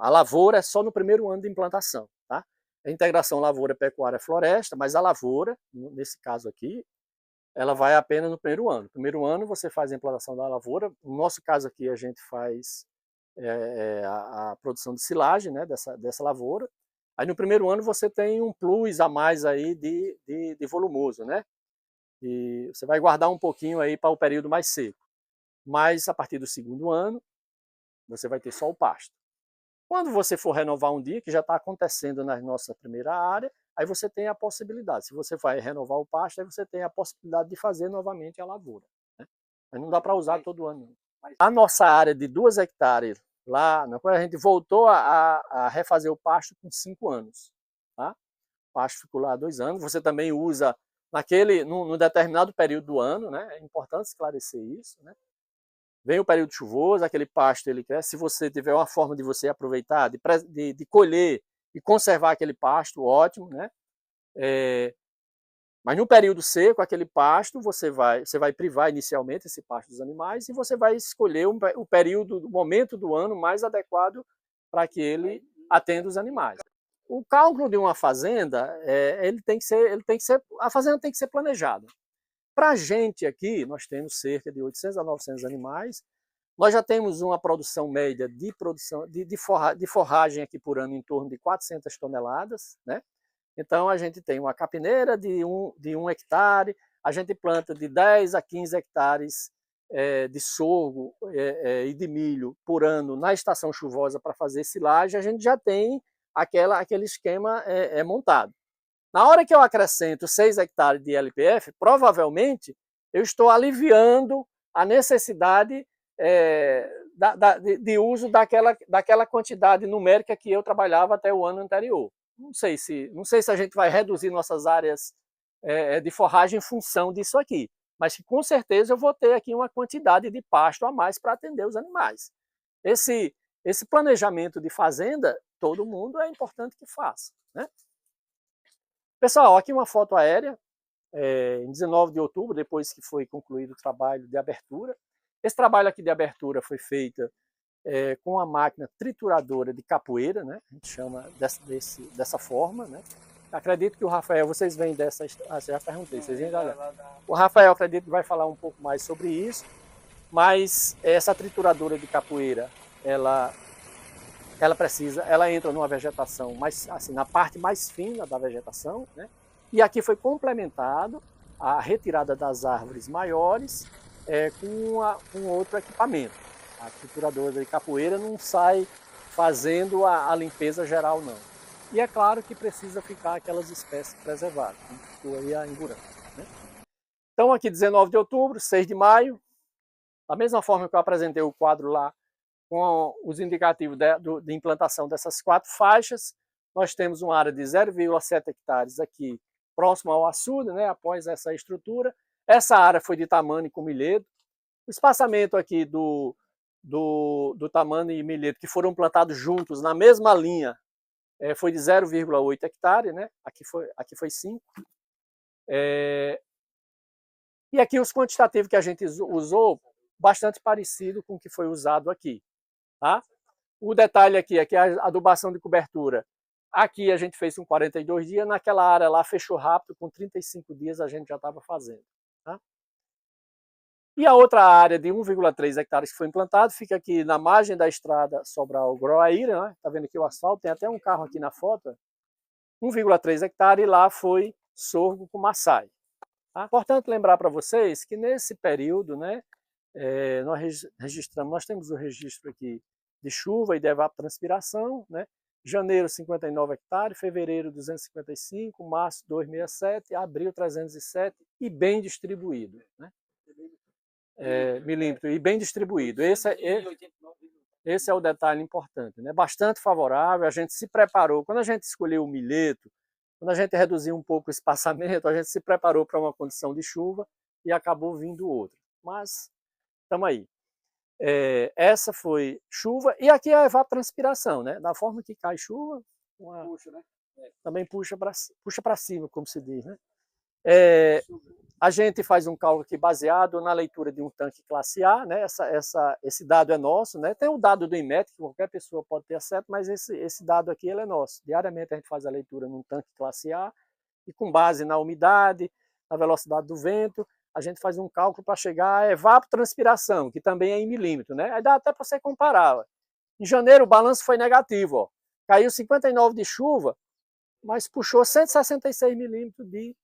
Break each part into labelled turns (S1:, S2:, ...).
S1: a lavoura é só no primeiro ano de implantação, tá? A integração lavoura, pecuária, floresta, mas a lavoura, nesse caso aqui, ela vai apenas no primeiro ano. No primeiro ano você faz a implantação da lavoura. No nosso caso aqui a gente faz a produção de silagem, né, dessa lavoura. Aí no primeiro ano você tem um plus a mais aí de volumoso, né? E você vai guardar um pouquinho aí para o período mais seco. Mas a partir do segundo ano você vai ter só o pasto. Quando você for renovar um dia, que já está acontecendo na nossa primeira área, aí você tem a possibilidade. Se você vai renovar o pasto, aí você tem a possibilidade de fazer novamente a lavoura, né? Mas não dá para usar todo ano. A nossa área de 2 hectares, lá, a gente voltou a refazer o pasto com 5 anos. Tá? O pasto ficou lá 2 anos. Você também usa num determinado período do ano, né? É importante esclarecer isso, né? Vem o período chuvoso, aquele pasto ele cresce. Se você tiver uma forma de você aproveitar, de colher e conservar aquele pasto, ótimo, né? Mas no período seco, aquele pasto, você vai privar inicialmente esse pasto dos animais e você vai escolher o período, o momento do ano mais adequado para que ele atenda os animais. O cálculo de uma fazenda, a fazenda tem que ser planejada. Para a gente aqui, nós temos cerca de 800 a 900 animais. Nós já temos uma produção média de forragem aqui por ano em torno de 400 toneladas, né? Então a gente tem uma capineira de 1 hectare, a gente planta de 10 a 15 hectares de sorgo e de milho por ano na estação chuvosa para fazer silagem, a gente já tem aquele esquema montado. Na hora que eu acrescento 6 hectares de LPF, provavelmente eu estou aliviando a necessidade de uso daquela quantidade numérica que eu trabalhava até o ano anterior. Não sei se a gente vai reduzir nossas áreas de forragem em função disso aqui, mas que com certeza eu vou ter aqui uma quantidade de pasto a mais para atender os animais. Esse planejamento de fazenda, todo mundo é importante que faça, né? Pessoal, aqui uma foto aérea, em 19 de outubro, depois que foi concluído o trabalho de abertura. Esse trabalho aqui de abertura foi feito com a máquina trituradora de capoeira, né? A gente chama dessa forma, né? Acredito que o Rafael, vocês vêm dessa... já perguntei, vocês vêm da... O Rafael, acredito que vai falar um pouco mais sobre isso, mas essa trituradora de capoeira, ela entra numa vegetação mais, assim, na parte mais fina da vegetação, né? E aqui foi complementado a retirada das árvores maiores com outro equipamento. A trituradora de capoeira não sai fazendo a limpeza geral, não. E é claro que precisa ficar aquelas espécies preservadas, como ficou aí a Ingurã, né? Então aqui 19 de outubro, 6 de maio, da mesma forma que eu apresentei o quadro lá, com os indicativos de implantação dessas 4 faixas, nós temos uma área de 0,7 hectares aqui, próximo ao açude, né, após essa estrutura. Essa área foi de Tamane com milheto. O espaçamento aqui do Tamane e milheto, que foram plantados juntos na mesma linha, foi de 0,8 hectare, né? Aqui foi 5. E aqui os quantitativos que a gente usou, bastante parecido com o que foi usado aqui. Tá? O detalhe aqui é que a adubação de cobertura, aqui a gente fez com 42 dias, naquela área lá fechou rápido, com 35 dias a gente já estava fazendo. Tá? E a outra área de 1,3 hectares que foi implantado, fica aqui na margem da estrada Sobral-Groaíra, né? Tá vendo aqui o asfalto, tem até um carro aqui na foto, 1,3 hectares, e lá foi sorgo com maçai. Tá? Importante lembrar para vocês que nesse período, né, nós temos o registro aqui de chuva e de evapotranspiração, né? Janeiro 59 hectares, fevereiro 255, março 267, abril 307 e bem distribuído, né? Milímetro e bem distribuído. Esse é o detalhe importante, né? Bastante favorável, a gente se preparou. Quando a gente escolheu o milheto, quando a gente reduziu um pouco o espaçamento, a gente se preparou para uma condição de chuva e acabou vindo outra. Mas estamos aí. Essa foi chuva, e aqui é a evapotranspiração, né? Da forma que cai chuva, puxa, né? Também puxa para cima, como se diz, né? A gente faz um cálculo aqui baseado na leitura de um tanque classe A, né? Esse dado é nosso, né? Tem o dado do INMET, que qualquer pessoa pode ter acesso, mas esse dado aqui ele é nosso. Diariamente a gente faz a leitura num tanque classe A e com base na umidade, na velocidade do vento, a gente faz um cálculo para chegar à evapotranspiração, que também é em milímetro, né? Aí dá até para você comparar. Ó. Em janeiro o balanço foi negativo, ó. Caiu 59 de chuva, mas puxou 166 milímetros de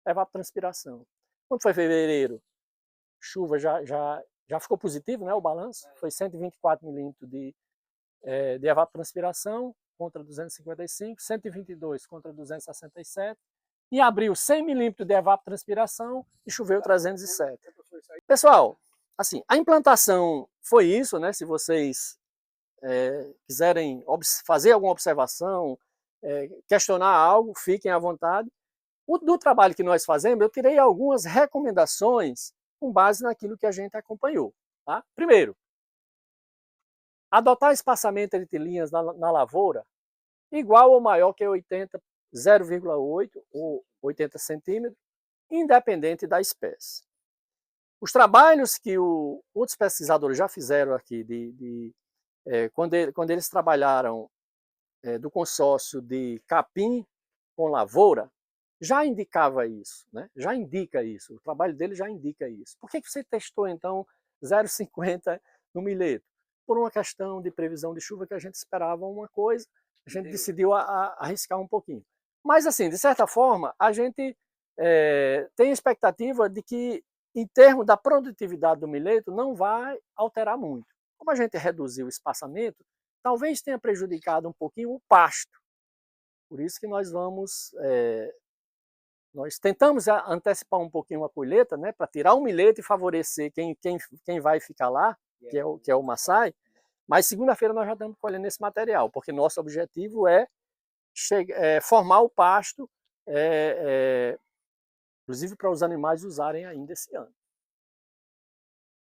S1: evapotranspiração. Quando foi fevereiro, chuva já ficou positivo, né, o balanço, foi 124 milímetros de evapotranspiração contra 255, 122 contra 267, em abril 100 milímetros de evapotranspiração e choveu 307. Pessoal, assim, a implantação foi isso, né, se vocês quiserem fazer alguma observação, questionar algo, fiquem à vontade. Do trabalho que nós fazemos, eu tirei algumas recomendações com base naquilo que a gente acompanhou. Tá? Primeiro, adotar espaçamento entre linhas na lavoura igual ou maior que 0,8 ou 80 centímetros, independente da espécie. Os trabalhos que outros pesquisadores já fizeram aqui, quando eles trabalharam do consórcio de capim com lavoura, já indicava isso, né? Já indica isso, o trabalho dele já indica isso. Por que você testou, então, 0,50 no milheto? Por uma questão de previsão de chuva que a gente esperava uma coisa, a gente decidiu arriscar um pouquinho. Mas, assim, de certa forma, a gente tem a expectativa de que, em termos da produtividade do milheto, não vai alterar muito. Como a gente reduziu o espaçamento, talvez tenha prejudicado um pouquinho o pasto. Por isso que nós tentamos antecipar um pouquinho a colheita, né, para tirar o milheto e favorecer quem vai ficar lá, que é o Maasai, mas segunda-feira nós já estamos colhendo esse material, porque nosso objetivo é formar o pasto, inclusive para os animais usarem ainda esse ano.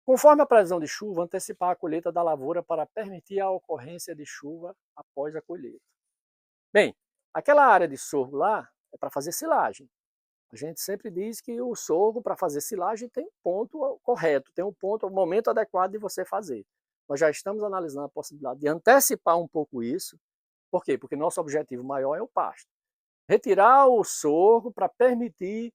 S1: Conforme a previsão de chuva, antecipar a colheita da lavoura para permitir a ocorrência de chuva após a colheita. Bem, aquela área de sorgo lá é para fazer silagem. A gente sempre diz que o sorgo, para fazer silagem, tem um ponto correto, tem um ponto, o momento adequado de você fazer. Nós já estamos analisando a possibilidade de antecipar um pouco isso. Por quê? Porque nosso objetivo maior é o pasto. Retirar o sorgo para permitir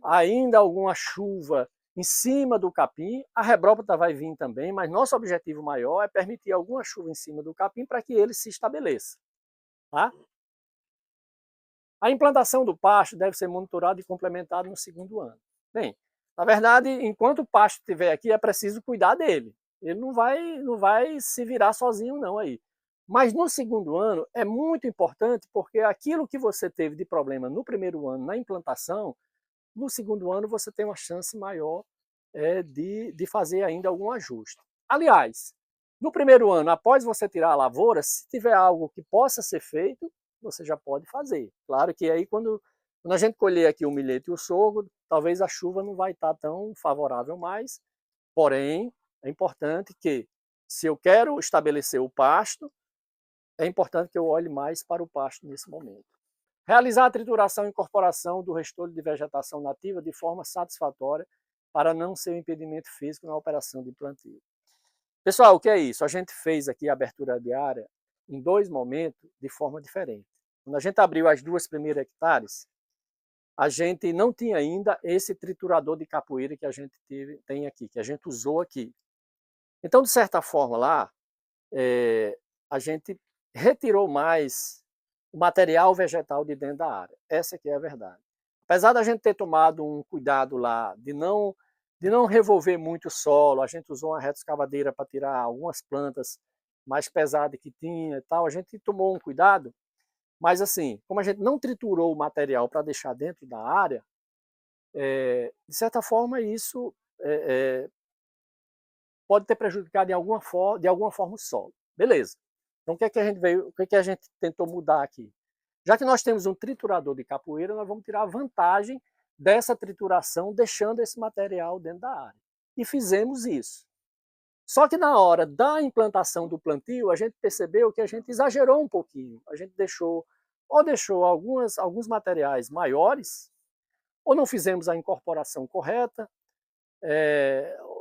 S1: ainda alguma chuva em cima do capim. A rebrópata vai vir também, mas nosso objetivo maior é permitir alguma chuva em cima do capim para que ele se estabeleça. Tá? A implantação do pasto deve ser monitorada e complementada no segundo ano. Bem, na verdade, enquanto o pasto estiver aqui, é preciso cuidar dele. Ele não vai se virar sozinho não aí. Mas no segundo ano é muito importante porque aquilo que você teve de problema no primeiro ano na implantação, no segundo ano você tem uma chance maior de fazer ainda algum ajuste. Aliás, no primeiro ano, após você tirar a lavoura, se tiver algo que possa ser feito, você já pode fazer. Claro que aí quando a gente colher aqui o milheto e o sorgo, talvez a chuva não vai estar tão favorável mais, porém é importante que, se eu quero estabelecer o pasto, é importante que eu olhe mais para o pasto nesse momento. Realizar a trituração e incorporação do restolho de vegetação nativa de forma satisfatória para não ser um impedimento físico na operação de plantio. Pessoal, o que é isso? A gente fez aqui a abertura de área em 2 momentos de forma diferente. Quando a gente abriu as 2 primeiras hectares, a gente não tinha ainda esse triturador de capoeira que a gente tem aqui, que a gente usou aqui. Então, de certa forma, lá, a gente retirou mais o material vegetal de dentro da área. Essa aqui é a verdade. Apesar da gente ter tomado um cuidado lá de não revolver muito o solo, a gente usou uma retroescavadeira para tirar algumas plantas mais pesadas que tinha e tal, a gente tomou um cuidado, mas assim, como a gente não triturou o material para deixar dentro da área, de certa forma isso pode ter prejudicado de alguma forma o solo. Beleza. Então o que a gente tentou mudar aqui? Já que nós temos um triturador de capoeira, nós vamos tirar vantagem dessa trituração, deixando esse material dentro da área. E fizemos isso. Só que na hora da implantação do plantio, a gente percebeu que a gente exagerou um pouquinho. A gente deixou alguns materiais maiores ou não fizemos a incorporação correta,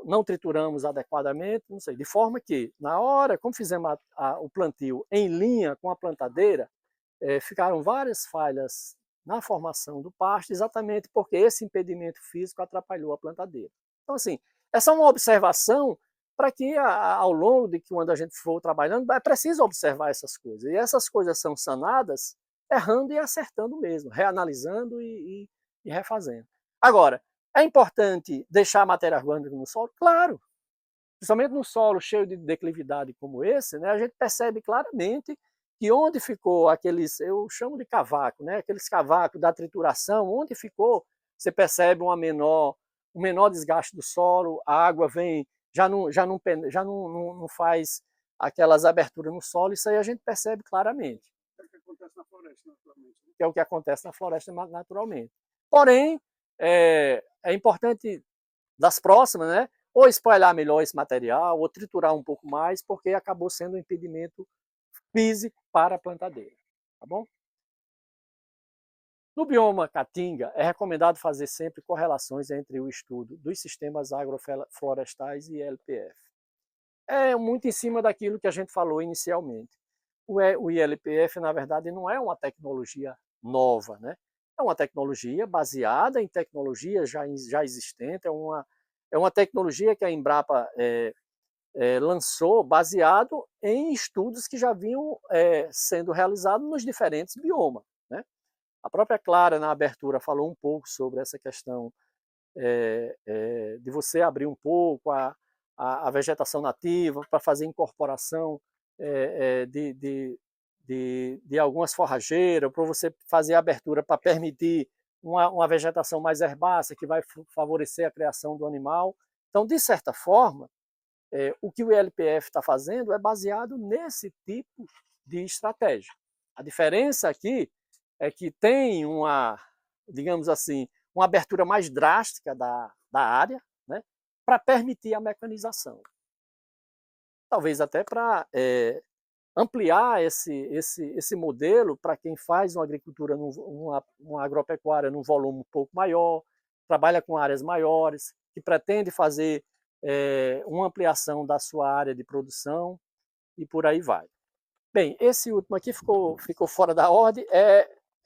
S1: não trituramos adequadamente, não sei. De forma que, na hora, como fizemos o plantio em linha com a plantadeira, ficaram várias falhas na formação do pasto, exatamente porque esse impedimento físico atrapalhou a plantadeira. Então, assim, essa é uma observação para que ao longo de quando a gente for trabalhando, é preciso observar essas coisas. E essas coisas são sanadas errando e acertando mesmo, reanalisando e refazendo. Agora, é importante deixar a matéria orgânica no solo? Claro! Principalmente no solo cheio de declividade como esse, né, a gente percebe claramente que onde ficou aqueles, eu chamo de cavaco, né, aqueles cavacos da trituração, onde ficou, você percebe um menor desgaste do solo, a água vem, já não faz aquelas aberturas no solo, isso aí a gente percebe claramente.
S2: É o que acontece na floresta, naturalmente.
S1: Que é o que acontece na floresta naturalmente. Porém, é importante das próximas, né, ou espalhar melhor esse material, ou triturar um pouco mais, porque acabou sendo um impedimento físico para a plantadeira, tá bom? No bioma Caatinga, é recomendado fazer sempre correlações entre o estudo dos sistemas agroflorestais e ILPF. É muito em cima daquilo que a gente falou inicialmente. O ILPF, na verdade, não é uma tecnologia nova, né? É uma tecnologia baseada em tecnologia já existente, é uma tecnologia que a Embrapa lançou baseado em estudos que já vinham sendo realizados nos diferentes biomas, né? A própria Clara, na abertura, falou um pouco sobre essa questão de você abrir um pouco a vegetação nativa para fazer incorporação de algumas forrageiras, para você fazer a abertura para permitir uma vegetação mais herbácea, que vai favorecer a criação do animal. Então, de certa forma, o que o ILPF está fazendo é baseado nesse tipo de estratégia. A diferença aqui é que tem digamos assim, uma abertura mais drástica da área, né, para permitir a mecanização. Talvez até para ampliar esse modelo para quem faz uma agricultura, uma agropecuária num volume um pouco maior, trabalha com áreas maiores, que pretende fazer uma ampliação da sua área de produção e por aí vai. Bem, esse último aqui ficou fora da ordem,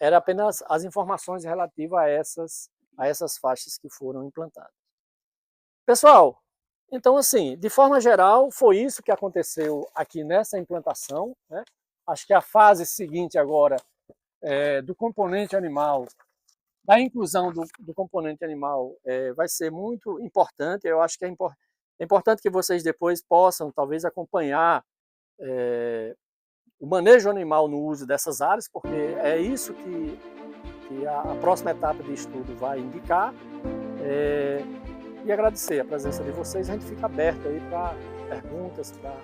S1: era apenas as informações relativas a essas faixas que foram implantadas. Pessoal, então assim, de forma geral, foi isso que aconteceu aqui nessa implantação, né? Acho que a fase seguinte agora do componente animal, da inclusão do componente animal vai ser muito importante. Eu acho que é importante que vocês depois possam talvez acompanhar o manejo animal no uso dessas áreas, porque é isso que a próxima etapa de estudo vai indicar. E agradecer a presença de vocês. A gente fica aberto aí para perguntas, para